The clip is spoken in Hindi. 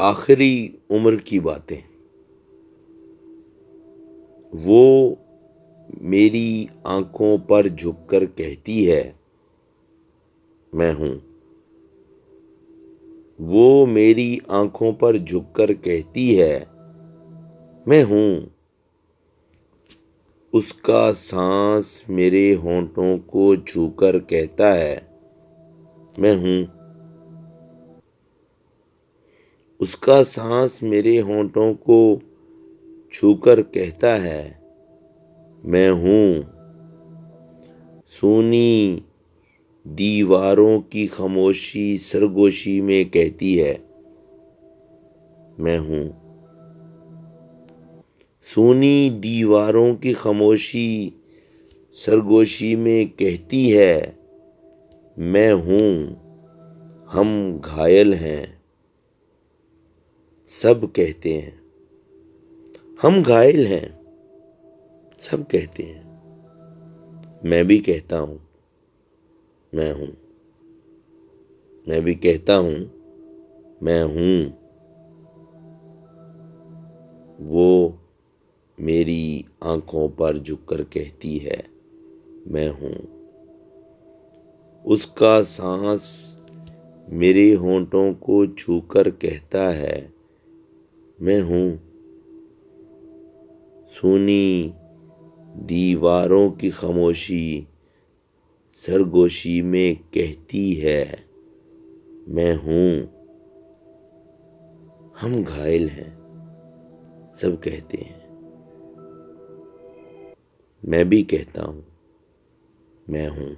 आखिरी उम्र की बातें। वो मेरी आंखों पर झुककर कहती है, मैं हूँ। वो मेरी आंखों पर झुककर कहती है, मैं हूँ। उसका सांस मेरे होंठों को छूकर कहता है, मैं हूँ। उसका सांस मेरे होंठों को छूकर कहता है, मैं हूँ। सूनी दीवारों की खामोशी सरगोशी में कहती है, मैं हूँ। सूनी दीवारों की खामोशी सरगोशी में कहती है, मैं हूँ। हम घायल हैं, सब कहते हैं। हम घायल हैं, सब कहते हैं। मैं भी कहता हूँ, मैं हूँ। मैं भी कहता हूँ, मैं हूँ। वो मेरी आंखों पर झुककर कहती है, मैं हूँ। उसका सांस मेरे होंठों को छूकर कहता है, मैं हूँ। सूनी दीवारों की खामोशी सरगोशी में कहती है, मैं हूँ। हम घायल हैं, सब कहते हैं। मैं भी कहता हूँ, मैं हूँ।